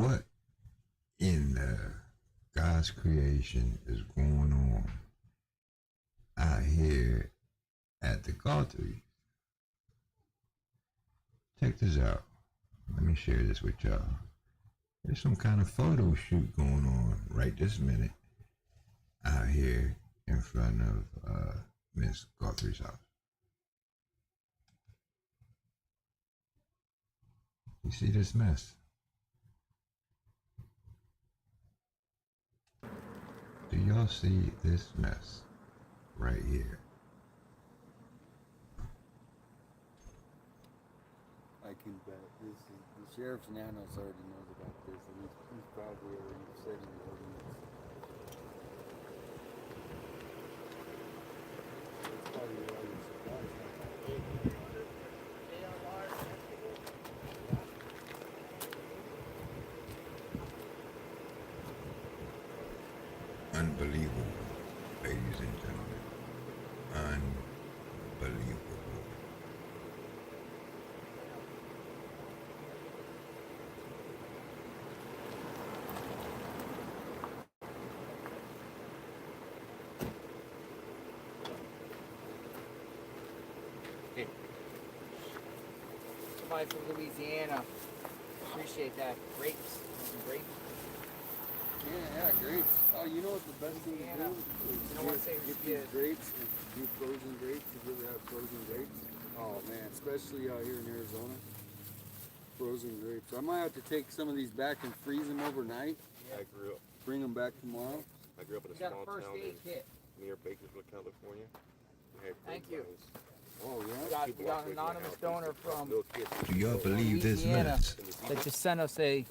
what in God's creation is going on out here at the Guthrie? Check this out. Let me share this with y'all. There's some kind of photo shoot going on right this minute out here in front of Miss Guthrie's house. You see this mess? Do y'all see this mess right here? I can bet this is the sheriff's nanos already knows about this, and he's probably already setting the ordinance. That's probably why you're surprised. Unbelievable, ladies and gentlemen. Unbelievable. Somebody from Louisiana. Appreciate that. Grapes. Grapes. Yeah, grapes. Oh, you know what the best thing to do is get these grapes and do frozen grapes. If you ever have frozen grapes? Oh man, especially out here in Arizona. Frozen grapes. I might have to take some of these back and freeze them overnight. Yeah. I grew up. Bring them back tomorrow. I grew up in a small town near Bakersfield, California. Thank you. Oh yeah. We got an anonymous donor from Do y'all believe this mess? that just sent us a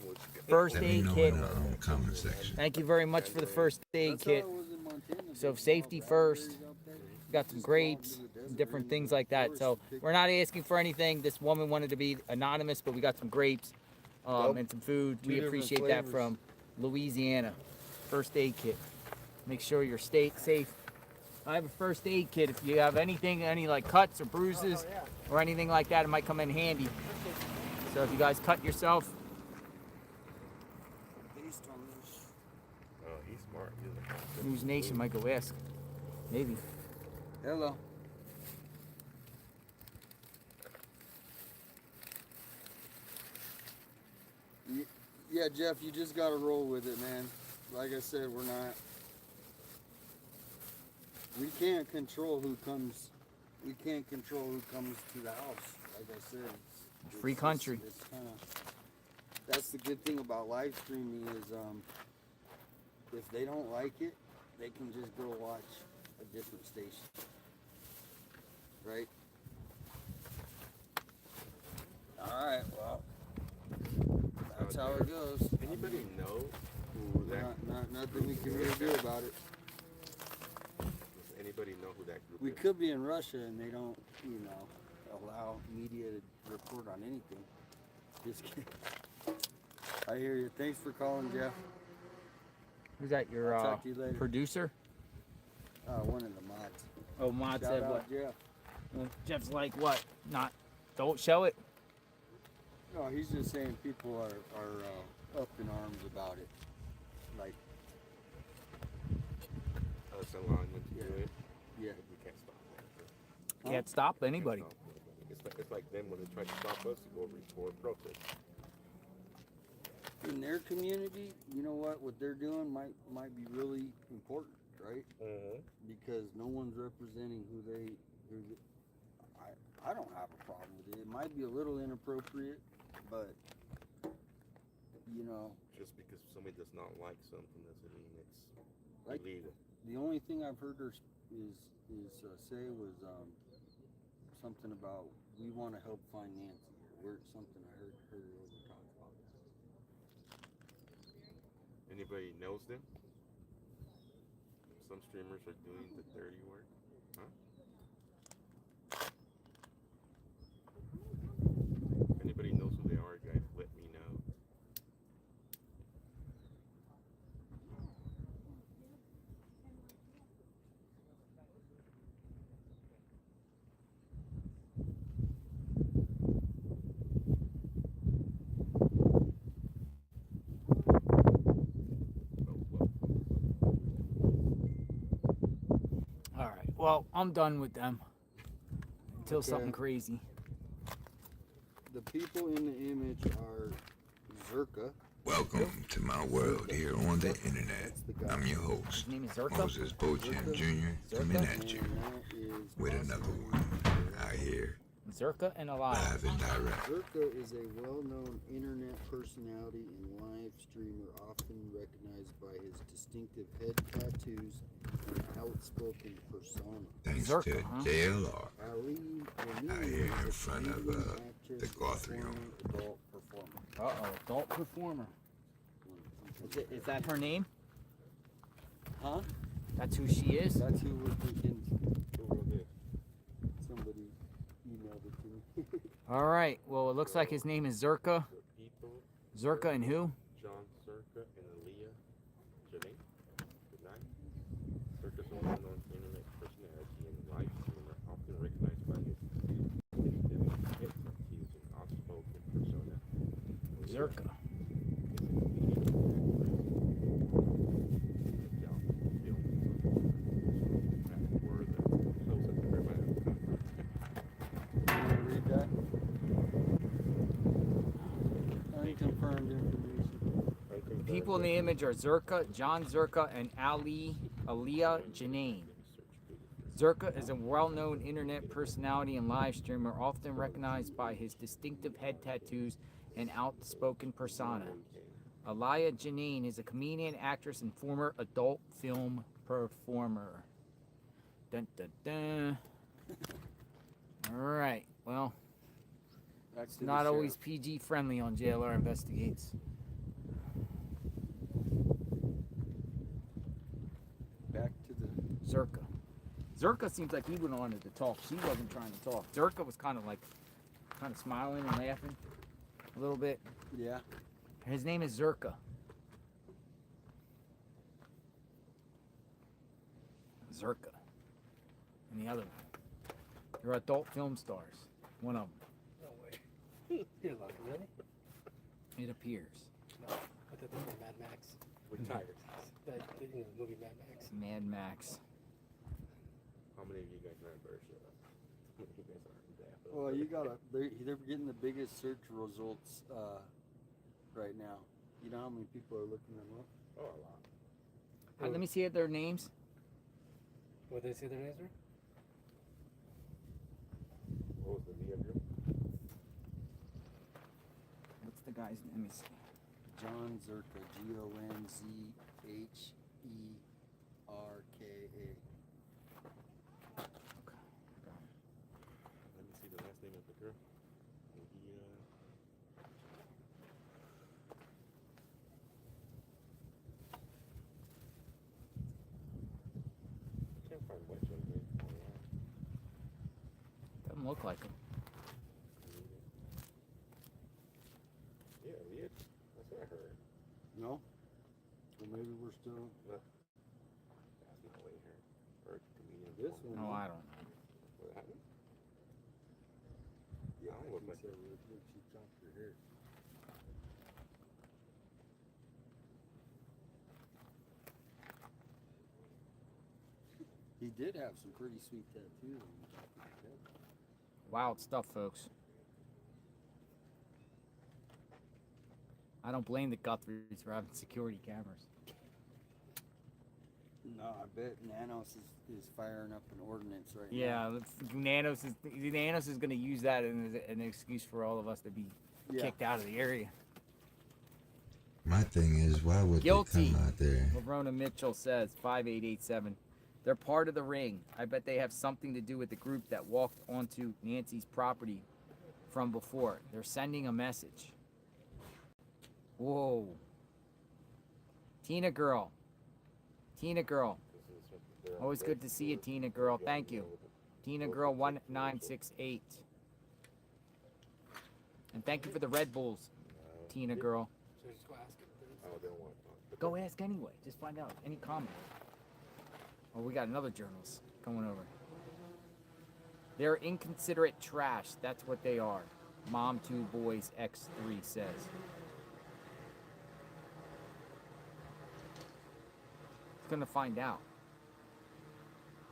first Let me aid know kit. in the comment section. Thank you very much for the first aid kit. So safety first. We got some grapes, different things like that. So we're not asking for anything. This woman wanted to be anonymous, but we got some grapes and some food. We appreciate that from Louisiana. First aid kit. Make sure you're safe. I have a first aid kit. If you have anything, any like cuts or bruises or anything like that, it might come in handy. So if you guys cut yourself, Oh, he's smart. He's News Nation might go ask. Maybe. Hello. Yeah, Jeff, you just gotta roll with it, man. Like I said, we're not. We can't control who comes. We can't control who comes to the house. Like I said, it's Free country. It's kind of. That's the good thing about live streaming is, if they don't like it, they can just go watch a different station. Right. All right. Well, that's how it goes. Anybody know who that? Nothing we can really do about it. Does anybody know who that group We is? could be in Russia and they don't, allow media to report on anything. Just kidding. I hear you. Thanks for calling, Jeff. Who's that? Your I'll talk to you later. producer? One of the mods. Oh, Mod Shout said out what? Jeff. Jeff's like what? Not. Don't show it. No, he's just saying people are up in arms about it. Like, Us allowing them to do it. yeah. We can't stop that. Can't stop anybody. Can't stop them. It's like them when they try to stop us to go report protest. In their community, you know what they're doing might be really important, right? Because no one's representing who I don't have a problem with it. It might be a little inappropriate, but Just because somebody does not like something doesn't mean it's like illegal. the only thing I've heard her say was something about we want to help find Nancy. Or something I heard her over talk about. Anybody knows them? Some streamers are doing the dirty work. Huh? If anybody knows who they are, guys, let me know. Well, I'm done with them until Okay. something crazy. The people in the image are Zerka. Welcome to my world here on the internet. I'm your host, His name is Zerka. Moses Beauchamp Jr. coming at you with another one out here, Zerka and Aliyah. live and direct. Zerka is a well-known internet personality and live streamer, often recognized by his distinctive head tattoos and outspoken persona. Thanks Zerka, to huh? JLR Ali out here in front of the Guthrie home. adult performer. Uh-oh, adult performer. Is that her name? Huh? That's who she is? That's who we're thinking. Who wrote this? Somebody emailed it to me. All right. Well, it looks like his name is Zerka. The people, Zerka and who? John Circa and Aaliyah Janine. Good night. Circa's a well-known internet personality and live streamer, often recognized by his distinctive head tattoos and outspoken persona. Zerka. Read that. Unconfirmed information. The people in the image are Zerka, John Zerka, and Aliyah Janine. Zerka is a well-known internet personality and live streamer, often recognized by his distinctive head tattoos and outspoken persona. Aliyah Janine is a comedian, actress, and former adult film performer. Dun, dun, dun. All right. Well, it's not always PG friendly on JLR Investigates. Back to the Zerka. Zerka seems like he wanted to talk. She wasn't trying to talk. Zerka was kind of smiling and laughing a little bit. yeah. His name is Zerka. Zerka. And the other one. They're adult film stars. One of them. No way. You're lucky, really? It appears. No. I thought they were Mad Max. Retired. The movie Mad Max. Mad Max. How many of you guys remember How many of you guys aren't there? Well, you gotta. They're getting the biggest search results right now. You know how many people are looking them up? Oh, a lot. Let me see their names. What did they say their names were? What was the Leah group? What's the guy's name? Let me see. John Zerka, Gonzerka. Okay. Got it. Let me see the last name of the girl. Can't find white gentleman online. Doesn't look like him. Yeah, Leah. That's what I heard. No. Well, maybe we're still. That's not way here. Or comedian. This one. Oh, I don't know. What happened? Yeah, I don't look like so. She chopped her hair. He did have some pretty sweet tattoos on the top of his head. Wild stuff, folks. I don't blame the Guthries for having security cameras. No, I bet Nanos is firing up an ordinance right now. Yeah, Nanos is going to use that as an excuse for all of us to be kicked out of the area. My thing is, why would Guilty. they come out there? Lavrona Mitchell says 5887. They're part of the ring. I bet they have something to do with the group that walked onto Nancy's property from before. They're sending a message. Whoa. Tina Girl. Tina Girl. Always good to see you, Tina Girl. Thank you. Tina Girl 1968. And thank you for the Red Bulls, Tina Girl. So just go ask him. Oh, they don't want to talk. Go ask anyway. Just find out. Any comment. Oh, we got another journalist coming over. They're inconsiderate trash. That's what they are. Mom 2 Boys X3 says. He's gonna find out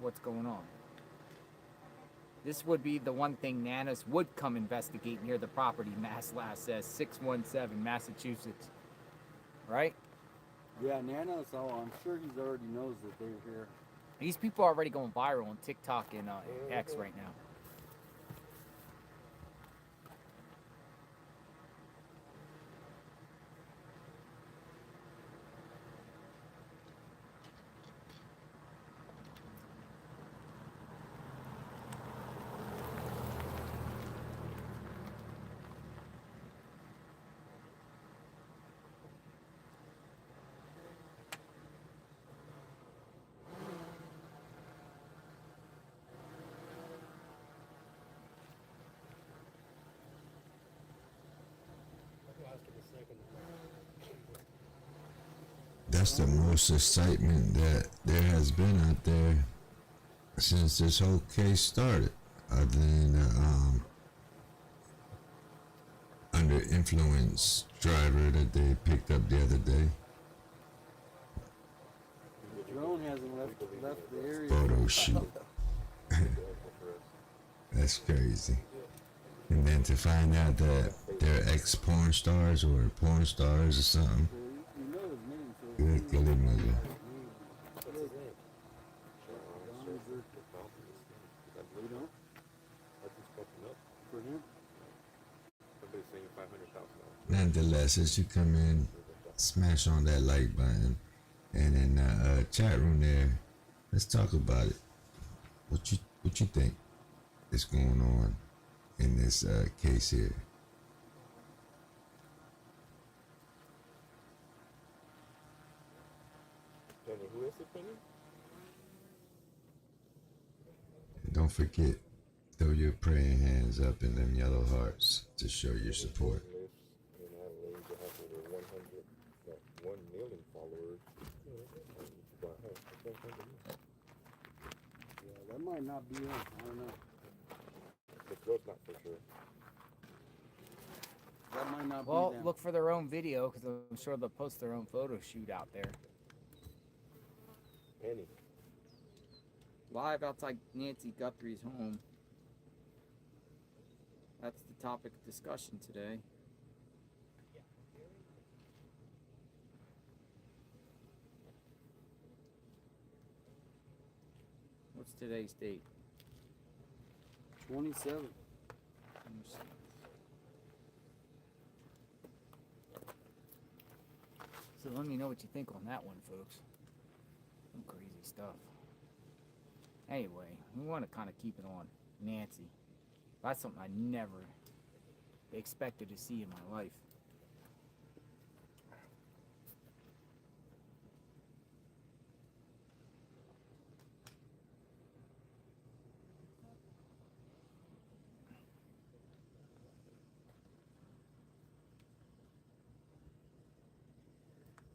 what's going on. This would be the one thing Nanas would come investigate near the property. Mass Last says 617 Massachusetts. Right? Yeah, Nana, so I'm sure he already knows that they're here. These people are already going viral on TikTok and X right now. That's the most excitement that there has been out there since this whole case started, other than under influence driver that they picked up the other day. The drone hasn't left the area. Photo shoot. That's crazy. And then to find out that they're ex-porn stars or porn stars or something. You know his name, so Good Gilly Mother. you know, for him. Nonetheless, as you come in, smash on that like button, and in the chat room there, let's talk about it. What you think is going on in this case here? Who is it, Penny? Don't forget, throw your praying hands up in them yellow hearts to show your support. One million followers. Yeah, that might not be him. I don't know. The girl's not for sure. That might not Well, be them. look for their own video because I'm sure they'll post their own photo shoot out there. Penny. Live outside Nancy Guthrie's home. That's the topic of discussion today. What's today's date? 27. So let me know what you think on that one, folks. Some crazy stuff. Anyway, we want to kind of keep it on Nancy. That's something I never expected to see in my life.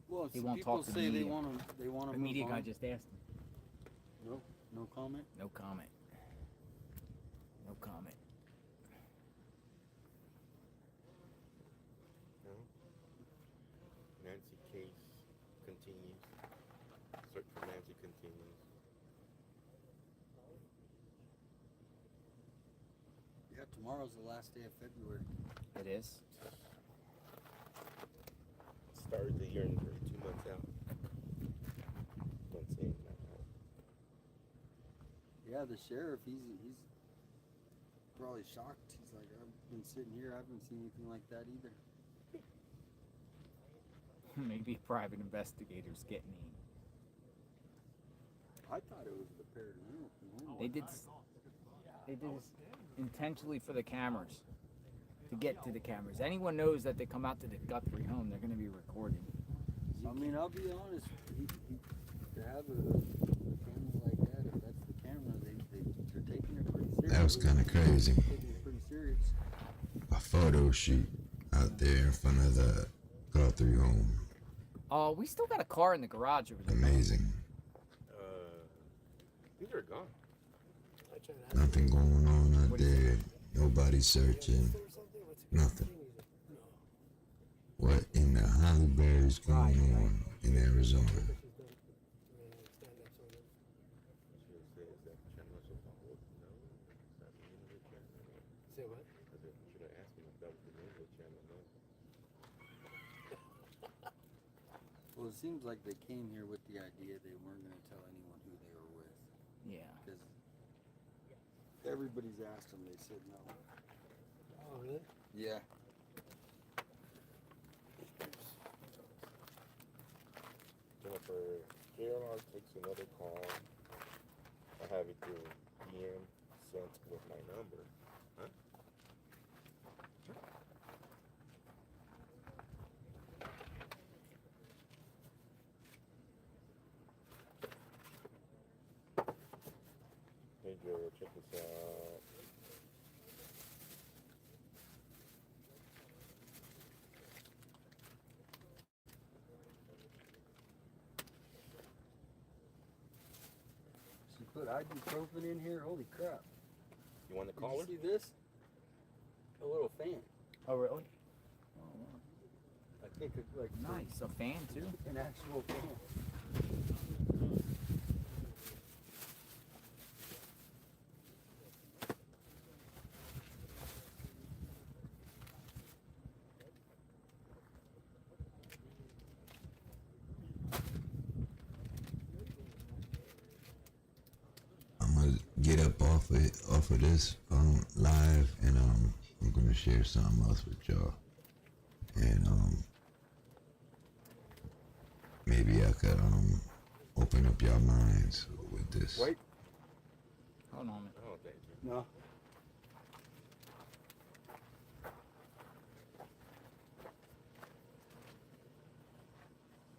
Well, He some won't people talk to say the they media. want to. They want The to. media guy just asked him. No, no comment. No comment. No comment. No. Nancy case continues. Search for Nancy continues. Yeah, tomorrow's the last day of February. It is. Started the year and we're 2 months out. Months in, not out. Yeah, the sheriff, he's probably shocked. He's like, I've been sitting here, I haven't seen anything like that either. Maybe private investigators getting in. I thought it was the paranormal thing. They did this intentionally for the cameras. To get to the cameras. Anyone knows that they come out to the Guthrie home, they're going to be recording. I mean, I'll be honest, to have a camera like that, if that's the camera, they're taking it pretty serious. That was kind of crazy. They're taking it pretty serious. A photo shoot out there in front of the Guthrie home. Oh, we still got a car in the garage over there. Amazing. These are gone. Nothing going on out there. Nobody searching. Nothing. What in the Hollyberry is going on in Arizona? That was the Moises channel, no? Well, it seems like they came here with the idea they weren't going to tell anyone who they were with. Yeah. Because everybody's asked them, they said no. Oh, really? Yeah. Jennifer, JLR takes another call. I have it through DM sent with my number. Huh? Hey Joe, check this out. She put ibuprofen in here. Holy crap. You want the Did caller? you see this? A little fan. Oh, really? I think it's like Nice. A fan, too? an actual fan. I'm gonna get up off of this live, and I'm gonna share something else with y'all, and maybe I could open up y'all minds with this. Wait. Hold on a minute. Oh, thank you. No.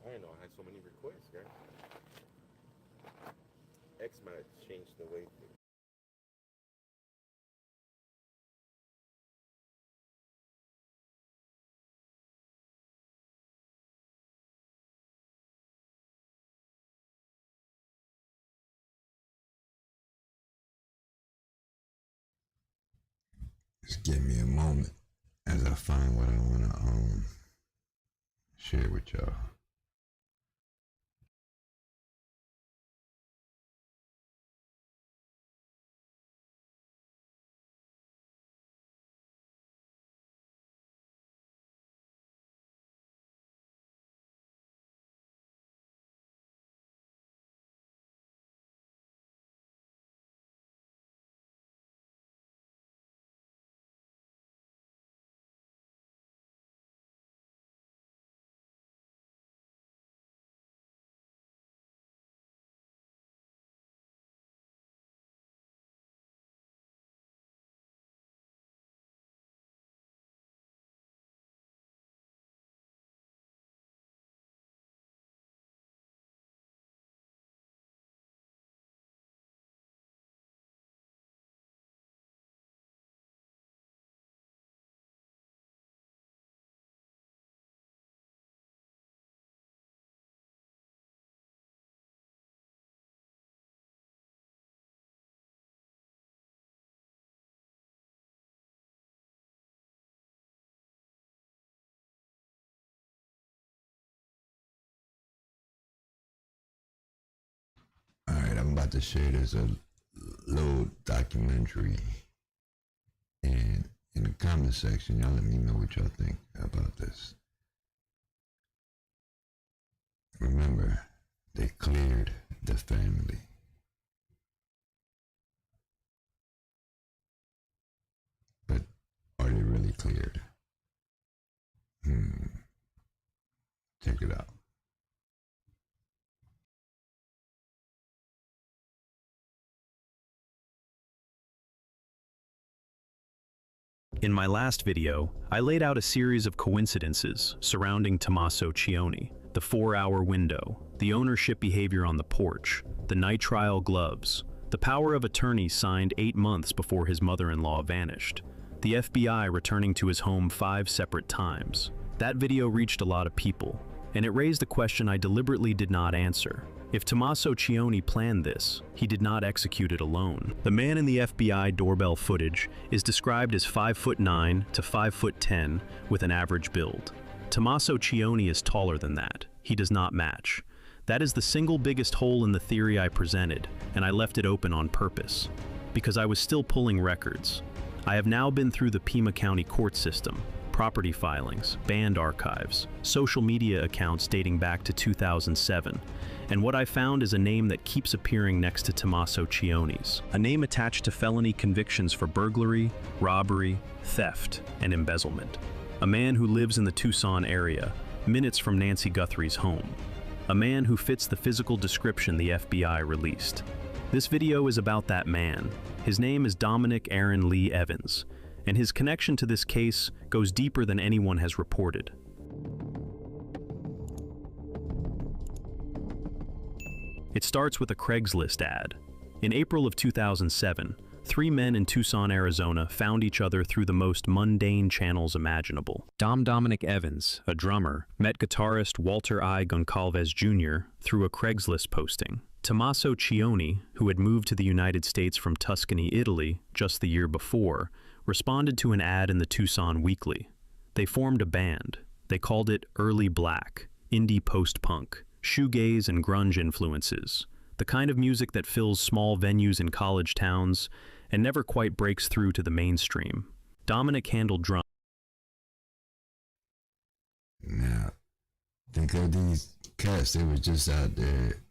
I didn't know I had so many requests, guys. X might have changed the way things. Just give me a moment as I find what I wanna share with y'all. All right, I'm about to share this a little documentary, and in the comment section, y'all let me know what y'all think about this. Remember, they cleared the family. But are they really cleared? Check it out. In my last video, I laid out a series of coincidences surrounding Tommaso Cioni: the 4-hour window, the ownership behavior on the porch, the nitrile gloves, the power of attorney signed 8 months before his mother-in-law vanished, the FBI returning to his home 5 separate times. That video reached a lot of people, and it raised a question I deliberately did not answer. If Tommaso Cioni planned this, he did not execute it alone. The man in the FBI doorbell footage is described as 5'9" to 5'10" with an average build. Tommaso Cioni is taller than that. He does not match. That is the single biggest hole in the theory I presented, and I left it open on purpose, because I was still pulling records. I have now been through the Pima County court system, property filings, band archives, social media accounts dating back to 2007, and what I found is a name that keeps appearing next to Tommaso Cione's. A name attached to felony convictions for burglary, robbery, theft, and embezzlement. A man who lives in the Tucson area, minutes from Nancy Guthrie's home. A man who fits the physical description the FBI released. This video is about that man. His name is Dominic Aaron Lee Evans, and his connection to this case goes deeper than anyone has reported. It starts with a Craigslist ad. In April of 2007, 3 men in Tucson, Arizona found each other through the most mundane channels imaginable. Dominic Evans, a drummer, met guitarist Walter I. Goncalves Jr. through a Craigslist posting. Tommaso Cione, who had moved to the United States from Tuscany, Italy, just the year before, responded to an ad in the Tucson Weekly. They formed a band. They called it Early Black, indie post-punk, shoegaze and grunge influences, the kind of music that fills small venues in college towns and never quite breaks through to the mainstream. Dominic handled drums. Now, think of these cats, they were just out there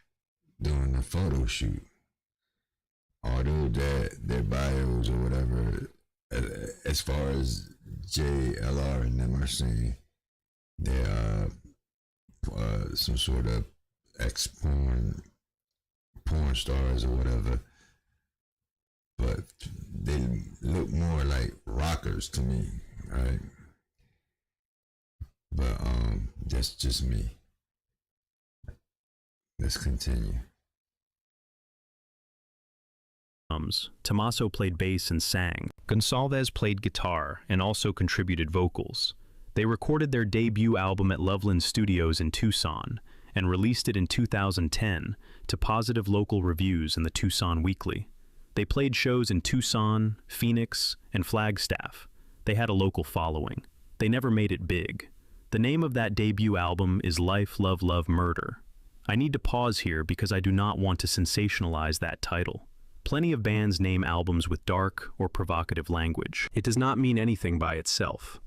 doing a photo shoot. Although their bios or whatever, as far as JLR and them are saying, they're some sort of ex-porn stars or whatever. But they look more like rockers to me, right? But that's just me. Let's continue. Tommaso played bass and sang. Goncalves played guitar and also contributed vocals. They recorded their debut album at Loveland Studios in Tucson and released it in 2010 to positive local reviews in the Tucson Weekly. They played shows in Tucson, Phoenix, and Flagstaff. They had a local following. They never made it big. The name of that debut album is Life, Love, Love, Murder. I need to pause here because I do not want to sensationalize that title. Plenty of bands name albums with dark or provocative language. It does not mean anything by itself.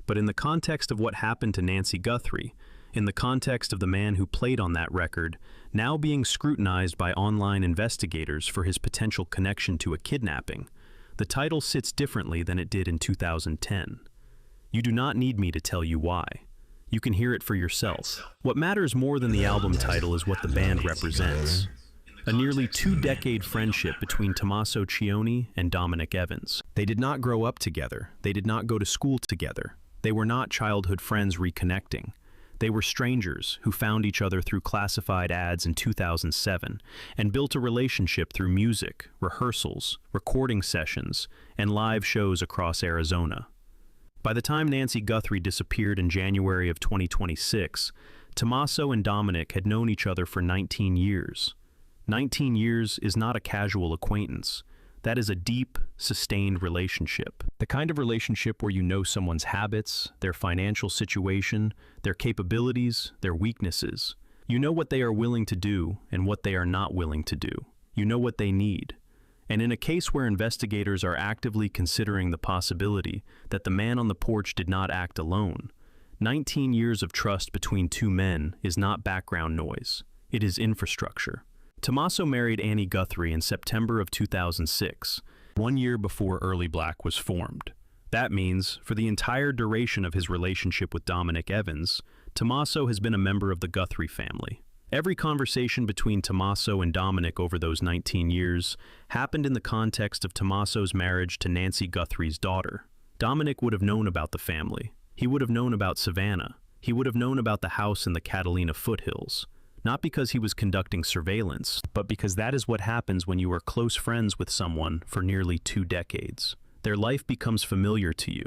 But in the context of what happened to Nancy Guthrie, in the context of the man who played on that record, now being scrutinized by online investigators for his potential connection to a kidnapping, the title sits differently than it did in 2010. You do not need me to tell you why. You can hear it for yourself. What matters more than the album title is what the band represents. A nearly 2-decade friendship between Tommaso Cione and Dominic Evans. They did not grow up together. They did not go to school together. They were not childhood friends reconnecting. They were strangers who found each other through classified ads in 2007 and built a relationship through music, rehearsals, recording sessions, and live shows across Arizona. By the time Nancy Guthrie disappeared in January of 2026, Tommaso and Dominic had known each other for 19 years. 19 years is not a casual acquaintance. That is a deep, sustained relationship. The kind of relationship where you know someone's habits, their financial situation, their capabilities, their weaknesses. You know what they are willing to do and what they are not willing to do. You know what they need. And in a case where investigators are actively considering the possibility that the man on the porch did not act alone, 19 years of trust between two men is not background noise. It is infrastructure. Tommaso married Annie Guthrie in September of 2006, 1 year before Early Black was formed. That means, for the entire duration of his relationship with Dominic Evans, Tommaso has been a member of the Guthrie family. Every conversation between Tommaso and Dominic over those 19 years happened in the context of Tommaso's marriage to Nancy Guthrie's daughter. Dominic would have known about the family. He would have known about Savannah. He would have known about the house in the Catalina foothills. Not because he was conducting surveillance, but because that is what happens when you are close friends with someone for nearly 2 decades. Their life becomes familiar to you.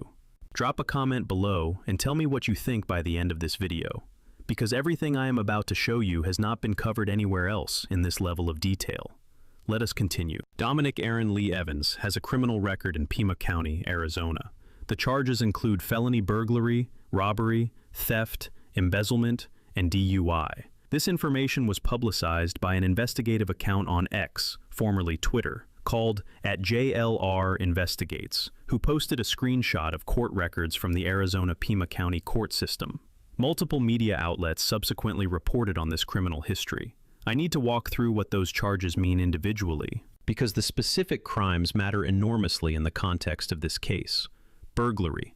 Drop a comment below and tell me what you think by the end of this video, because everything I am about to show you has not been covered anywhere else in this level of detail. Let us continue. Dominic Aaron Lee Evans has a criminal record in Pima County, Arizona. The charges include felony burglary, robbery, theft, embezzlement, and DUI. This information was publicized by an investigative account on X, formerly Twitter, called @JLR Investigates, who posted a screenshot of court records from the Arizona Pima County court system. Multiple media outlets subsequently reported on this criminal history. I need to walk through what those charges mean individually, because the specific crimes matter enormously in the context of this case. Burglary.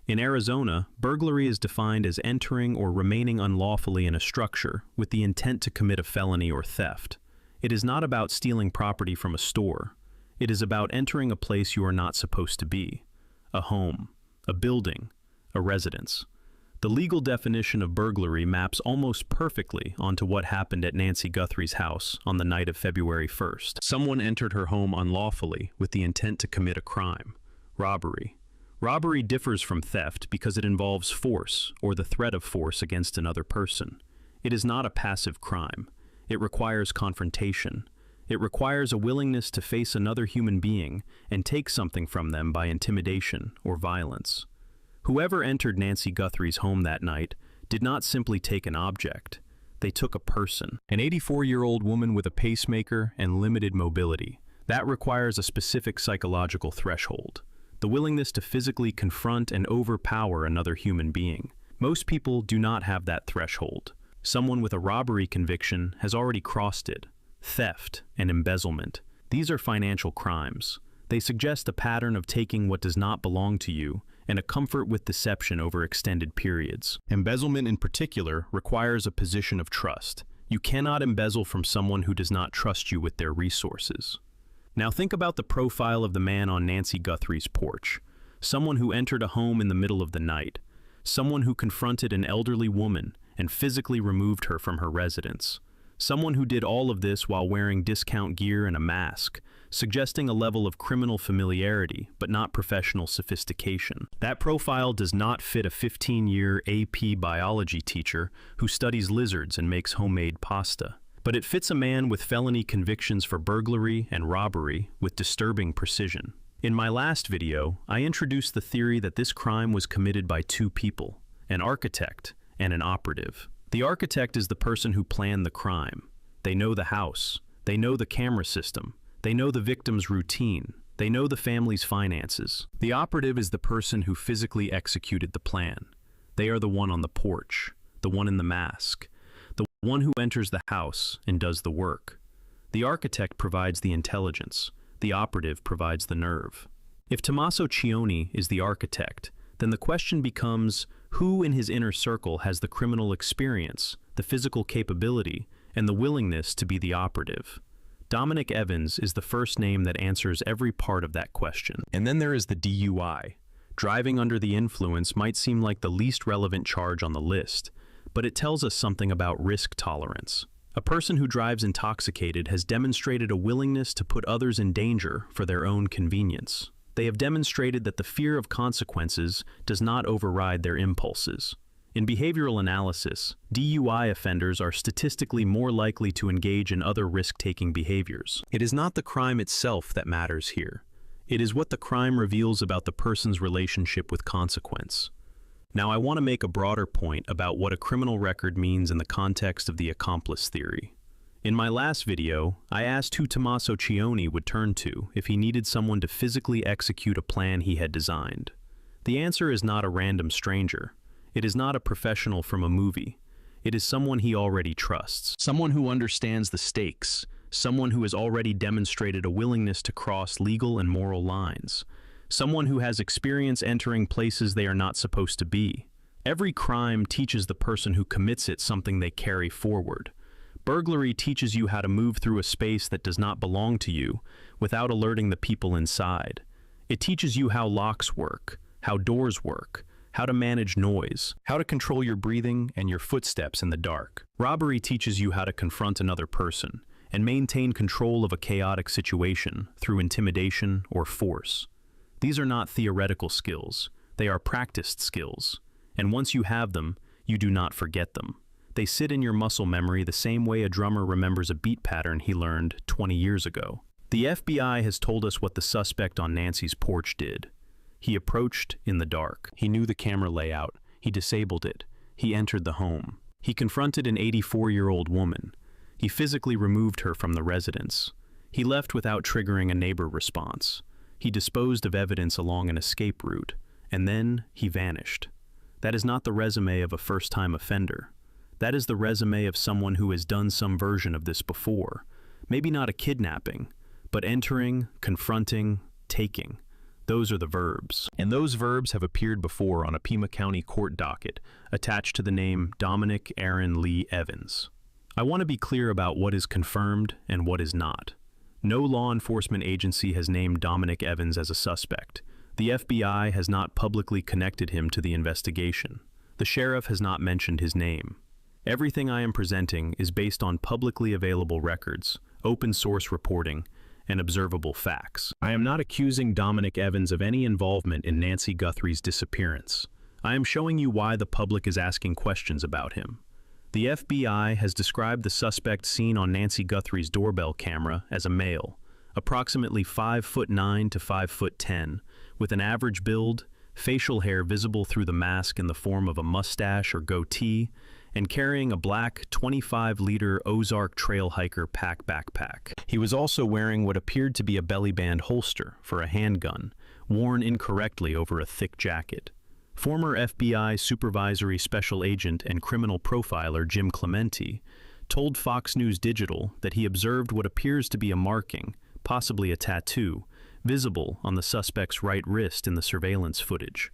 In Arizona, burglary is defined as entering or remaining unlawfully in a structure with the intent to commit a felony or theft. It is not about stealing property from a store. It is about entering a place you are not supposed to be. A home, a building, a residence. The legal definition of burglary maps almost perfectly onto what happened at Nancy Guthrie's house on the night of February 1st. Someone entered her home unlawfully with the intent to commit a crime. Robbery. Robbery differs from theft because it involves force or the threat of force against another person. It is not a passive crime. It requires confrontation. It requires a willingness to face another human being and take something from them by intimidation or violence. Whoever entered Nancy Guthrie's home that night did not simply take an object. They took a person, an 84-year-old woman with a pacemaker and limited mobility. That requires a specific psychological threshold, the willingness to physically confront and overpower another human being. Most people do not have that threshold. Someone with a robbery conviction has already crossed it. Theft and embezzlement. These are financial crimes. They suggest a pattern of taking what does not belong to you and a comfort with deception over extended periods. Embezzlement in particular requires a position of trust. You cannot embezzle from someone who does not trust you with their resources. Now think about the profile of the man on Nancy Guthrie's porch. Someone who entered a home in the middle of the night. Someone who confronted an elderly woman and physically removed her from her residence. Someone who did all of this while wearing discount gear and a mask, suggesting a level of criminal familiarity, but not professional sophistication. That profile does not fit a 15-year AP biology teacher who studies lizards and makes homemade pasta. But it fits a man with felony convictions for burglary and robbery with disturbing precision. In my last video, I introduced the theory that this crime was committed by two people, an architect and an operative. The architect is the person who planned the crime. They know the house. They know the camera system. They know the victim's routine. They know the family's finances. The operative is the person who physically executed the plan. They are the one on the porch, the one in the mask, the one who enters the house and does the work. The architect provides the intelligence. The operative provides the nerve. If Tommaso Cioni is the architect, then the question becomes, who in his inner circle has the criminal experience, the physical capability, and the willingness to be the operative? Dominic Evans is the first name that answers every part of that question. And then there is the DUI. Driving under the influence might seem like the least relevant charge on the list, but it tells us something about risk tolerance. A person who drives intoxicated has demonstrated a willingness to put others in danger for their own convenience. They have demonstrated that the fear of consequences does not override their impulses. In behavioral analysis, DUI offenders are statistically more likely to engage in other risk-taking behaviors. It is not the crime itself that matters here. It is what the crime reveals about the person's relationship with consequence. Now, I want to make a broader point about what a criminal record means in the context of the accomplice theory. In my last video, I asked who Tommaso Cioni would turn to if he needed someone to physically execute a plan he had designed. The answer is not a random stranger. It is not a professional from a movie. It is someone he already trusts. Someone who understands the stakes. Someone who has already demonstrated a willingness to cross legal and moral lines. Someone who has experience entering places they are not supposed to be. Every crime teaches the person who commits it something they carry forward. Burglary teaches you how to move through a space that does not belong to you without alerting the people inside. It teaches you how locks work, how doors work, how to manage noise, how to control your breathing and your footsteps in the dark. Robbery teaches you how to confront another person and maintain control of a chaotic situation through intimidation or force. These are not theoretical skills. They are practiced skills. And once you have them, you do not forget them. They sit in your muscle memory the same way a drummer remembers a beat pattern he learned 20 years ago. The FBI has told us what the suspect on Nancy's porch did. He approached in the dark. He knew the camera layout. He disabled it. He entered the home. He confronted an 84-year-old woman. He physically removed her from the residence. He left without triggering a neighbor response. He disposed of evidence along an escape route, and then he vanished. That is not the resume of a first-time offender. That is the resume of someone who has done some version of this before. Maybe not a kidnapping, but entering, confronting, taking. Those are the verbs. And those verbs have appeared before on a Pima County court docket, attached to the name Dominic Aaron Lee Evans. I want to be clear about what is confirmed and what is not. No law enforcement agency has named Dominic Evans as a suspect. The FBI has not publicly connected him to the investigation. The sheriff has not mentioned his name. Everything I am presenting is based on publicly available records, open source reporting, and observable facts. I am not accusing Dominic Evans of any involvement in Nancy Guthrie's disappearance. I am showing you why the public is asking questions about him. The FBI has described the suspect seen on Nancy Guthrie's doorbell camera as a male, approximately 5'9" to 5'10", with an average build, facial hair visible through the mask in the form of a mustache or goatee, and carrying a black 25-liter Ozark Trail Hiker pack backpack. He was also wearing what appeared to be a belly band holster for a handgun, worn incorrectly over a thick jacket. Former FBI Supervisory Special Agent and criminal profiler Jim Clemente told Fox News Digital that he observed what appears to be a marking, possibly a tattoo, visible on the suspect's right wrist in the surveillance footage.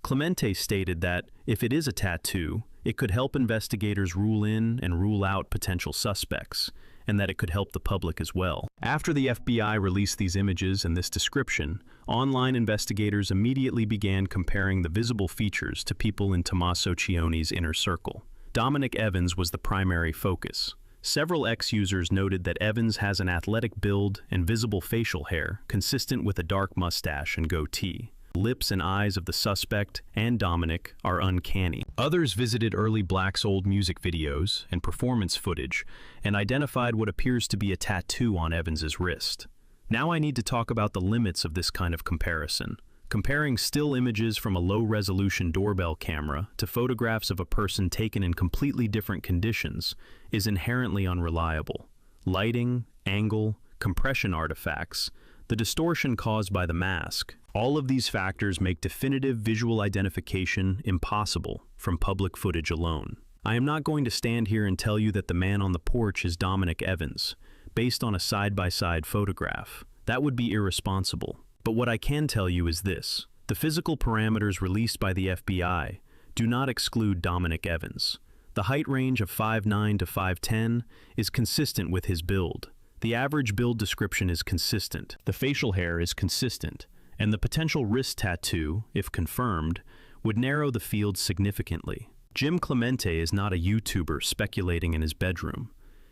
Clemente stated that, if it is a tattoo, it could help investigators rule in and rule out potential suspects, and that it could help the public as well. After the FBI released these images and this description, online investigators immediately began comparing the visible features to people in Tommaso Cioni's inner circle. Dominic Evans was the primary focus. Several ex-users noted that Evans has an athletic build and visible facial hair consistent with a dark mustache and goatee. The lips and eyes of the suspect and Dominic are uncanny. Others visited early Black's old music videos and performance footage and identified what appears to be a tattoo on Evans's wrist. Now I need to talk about the limits of this kind of comparison. Comparing still images from a low-resolution doorbell camera to photographs of a person taken in completely different conditions is inherently unreliable. Lighting, angle, compression artifacts, the distortion caused by the mask, all of these factors make definitive visual identification impossible from public footage alone. I am not going to stand here and tell you that the man on the porch is Dominic Evans, based on a side-by-side photograph. That would be irresponsible. But what I can tell you is this: the physical parameters released by the FBI do not exclude Dominic Evans. The height range of 5'9" to 5'10" is consistent with his build. The average build description is consistent. The facial hair is consistent. And the potential wrist tattoo, if confirmed, would narrow the field significantly. Jim Clemente is not a YouTuber speculating in his bedroom.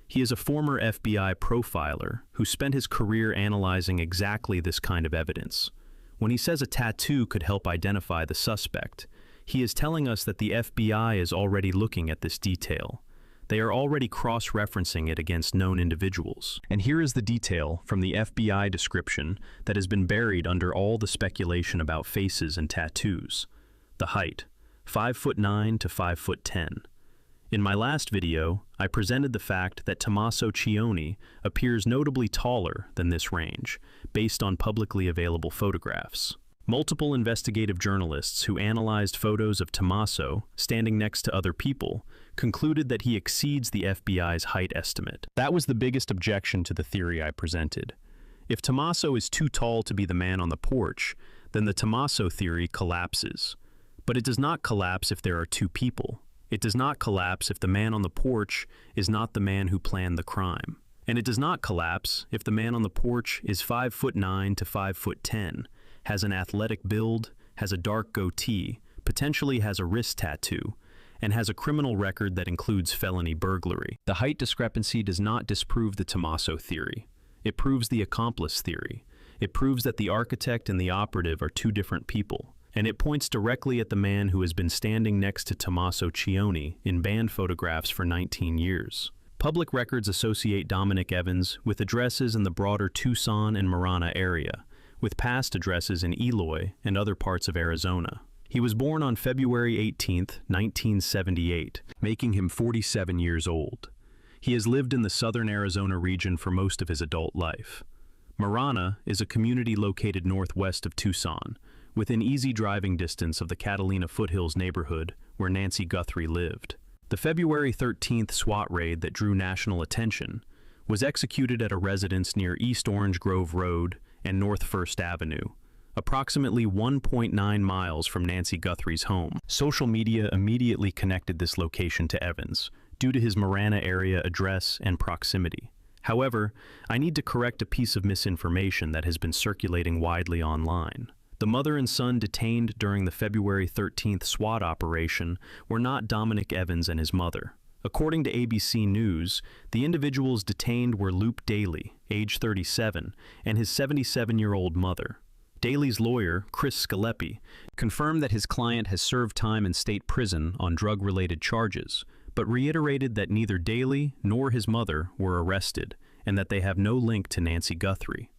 He is a former FBI profiler who spent his career analyzing exactly this kind of evidence. When he says a tattoo could help identify the suspect, he is telling us that the FBI is already looking at this detail. They are already cross-referencing it against known individuals. And here is the detail from the FBI description that has been buried under all the speculation about faces and tattoos. The height, 5'9" to 5'10". In my last video, I presented the fact that Tommaso Cioni appears notably taller than this range, based on publicly available photographs. Multiple investigative journalists who analyzed photos of Tommaso standing next to other people concluded that he exceeds the FBI's height estimate. That was the biggest objection to the theory I presented. If Tommaso is too tall to be the man on the porch, then the Tommaso theory collapses. But it does not collapse if there are two people. It does not collapse if the man on the porch is not the man who planned the crime. And it does not collapse if the man on the porch is 5'9" to 5'10", has an athletic build, has a dark goatee, potentially has a wrist tattoo, and has a criminal record that includes felony burglary. The height discrepancy does not disprove the Tommaso theory. It proves the accomplice theory. It proves that the architect and the operative are two different people. And it points directly at the man who has been standing next to Tommaso Cioni in band photographs for 19 years. Public records associate Dominic Evans with addresses in the broader Tucson and Marana area, with past addresses in Eloy and other parts of Arizona. He was born on February 18, 1978, making him 47 years old. He has lived in the southern Arizona region for most of his adult life. Marana is a community located northwest of Tucson, within easy driving distance of the Catalina Foothills neighborhood where Nancy Guthrie lived. The February 13th SWAT raid that drew national attention was executed at a residence near East Orange Grove Road and North First Avenue, approximately 1.9 miles from Nancy Guthrie's home. Social media immediately connected this location to Evans, due to his Marana area address and proximity. However, I need to correct a piece of misinformation that has been circulating widely online. The mother and son detained during the February 13th SWAT operation were not Dominic Evans and his mother. According to ABC News, the individuals detained were Luke Daly, age 37, and his 77-year-old mother. Daly's lawyer, Chris Scalepi, confirmed that his client has served time in state prison on drug-related charges, but reiterated that neither Daly nor his mother were arrested and that they have no link to Nancy Guthrie.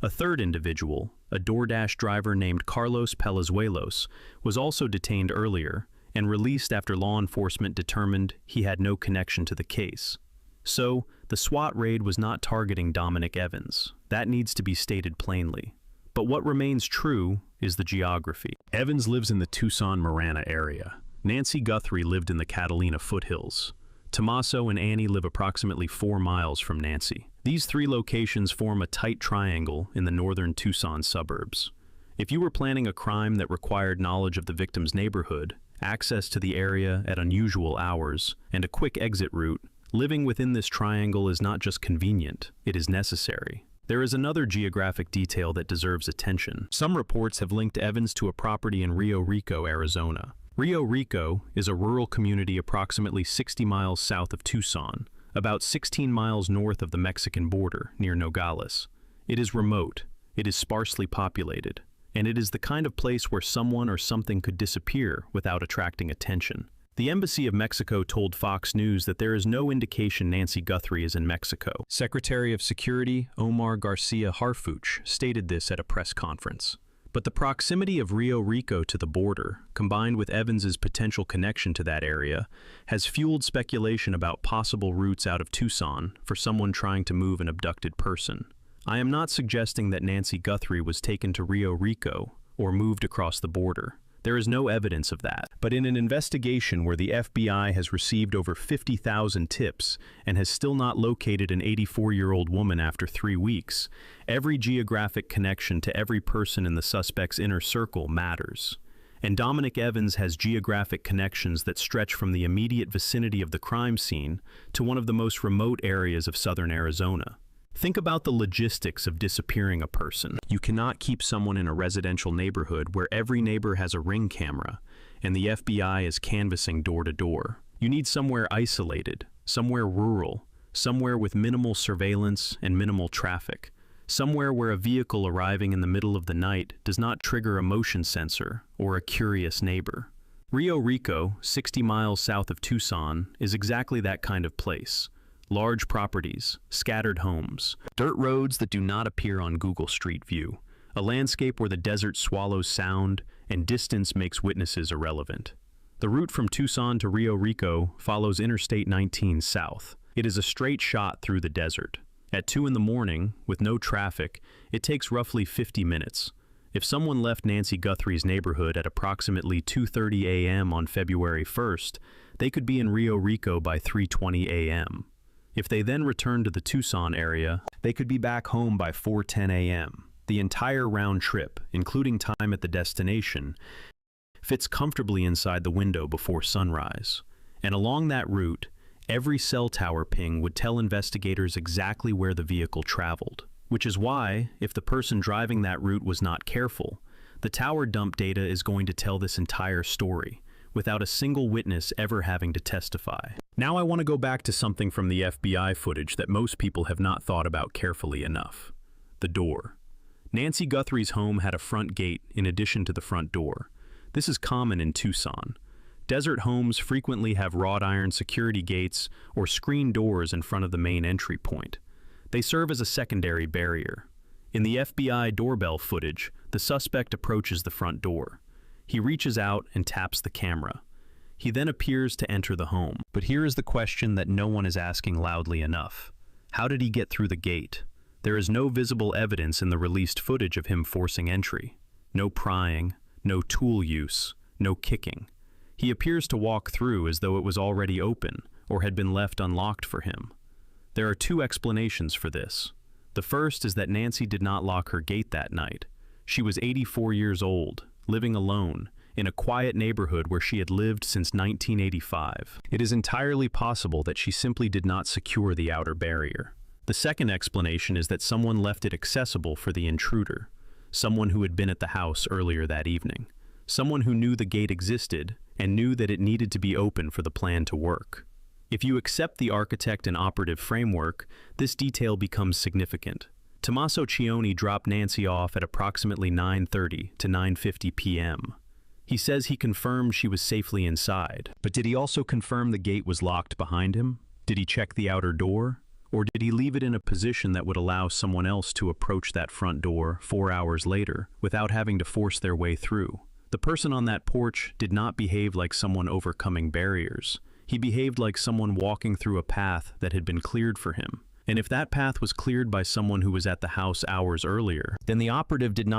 A third individual, a DoorDash driver named Carlos Palazuelos, was also detained earlier and released after law enforcement determined he had no connection to the case. So, the SWAT raid was not targeting Dominic Evans. That needs to be stated plainly. But what remains true is the geography. Evans lives in the Tucson-Marana area. Nancy Guthrie lived in the Catalina Foothills. Tommaso and Annie live approximately 4 miles from Nancy. These three locations form a tight triangle in the northern Tucson suburbs. If you were planning a crime that required knowledge of the victim's neighborhood, access to the area at unusual hours, and a quick exit route, living within this triangle is not just convenient, it is necessary. There is another geographic detail that deserves attention. Some reports have linked Evans to a property in Rio Rico, Arizona. Rio Rico is a rural community approximately 60 miles south of Tucson, about 16 miles north of the Mexican border, near Nogales. It is remote, it is sparsely populated, and it is the kind of place where someone or something could disappear without attracting attention. The Embassy of Mexico told Fox News that there is no indication Nancy Guthrie is in Mexico. Secretary of Security Omar Garcia Harfuch stated this at a press conference. But the proximity of Rio Rico to the border, combined with Evans's potential connection to that area, has fueled speculation about possible routes out of Tucson for someone trying to move an abducted person. I am not suggesting that Nancy Guthrie was taken to Rio Rico or moved across the border. There is no evidence of that. But in an investigation where the FBI has received over 50,000 tips and has still not located an 84-year-old woman after 3 weeks, every geographic connection to every person in the suspect's inner circle matters. And Dominic Evans has geographic connections that stretch from the immediate vicinity of the crime scene to one of the most remote areas of southern Arizona. Think about the logistics of disappearing a person. You cannot keep someone in a residential neighborhood where every neighbor has a Ring camera and the FBI is canvassing door to door. You need somewhere isolated, somewhere rural, somewhere with minimal surveillance and minimal traffic, somewhere where a vehicle arriving in the middle of the night does not trigger a motion sensor or a curious neighbor. Rio Rico, 60 miles south of Tucson, is exactly that kind of place. Large properties, scattered homes, dirt roads that do not appear on Google Street View, a landscape where the desert swallows sound and distance makes witnesses irrelevant. The route from Tucson to Rio Rico follows Interstate 19 south. It is a straight shot through the desert. At 2 in the morning, with no traffic, it takes roughly 50 minutes. If someone left Nancy Guthrie's neighborhood at approximately 2:30 a.m. on February 1st, they could be in Rio Rico by 3:20 a.m. If they then return to the Tucson area, they could be back home by 4:10 a.m. The entire round trip, including time at the destination, fits comfortably inside the window before sunrise. And along that route, every cell tower ping would tell investigators exactly where the vehicle traveled. Which is why, if the person driving that route was not careful, the tower dump data is going to tell this entire story, without a single witness ever having to testify. Now I want to go back to something from the FBI footage that most people have not thought about carefully enough. The door. Nancy Guthrie's home had a front gate in addition to the front door. This is common in Tucson. Desert homes frequently have wrought iron security gates or screen doors in front of the main entry point. They serve as a secondary barrier. In the FBI doorbell footage, the suspect approaches the front door. He reaches out and taps the camera. He then appears to enter the home. But here is the question that no one is asking loudly enough. How did he get through the gate? There is no visible evidence in the released footage of him forcing entry. No prying, no tool use, no kicking. He appears to walk through as though it was already open or had been left unlocked for him. There are two explanations for this. The first is that Nancy did not lock her gate that night. She was 84 years old, living alone, in a quiet neighborhood where she had lived since 1985. It is entirely possible that she simply did not secure the outer barrier. The second explanation is that someone left it accessible for the intruder, someone who had been at the house earlier that evening, someone who knew the gate existed and knew that it needed to be open for the plan to work. If you accept the architect and operative framework, this detail becomes significant. Tommaso Cioni dropped Nancy off at approximately 9:30 to 9:50 p.m. He says he confirmed she was safely inside. But did he also confirm the gate was locked behind him? Did he check the outer door? Or did he leave it in a position that would allow someone else to approach that front door 4 hours later without having to force their way through? The person on that porch did not behave like someone overcoming barriers. He behaved like someone walking through a path that had been cleared for him. And if that path was cleared by someone who was at the house hours earlier, then the operative did not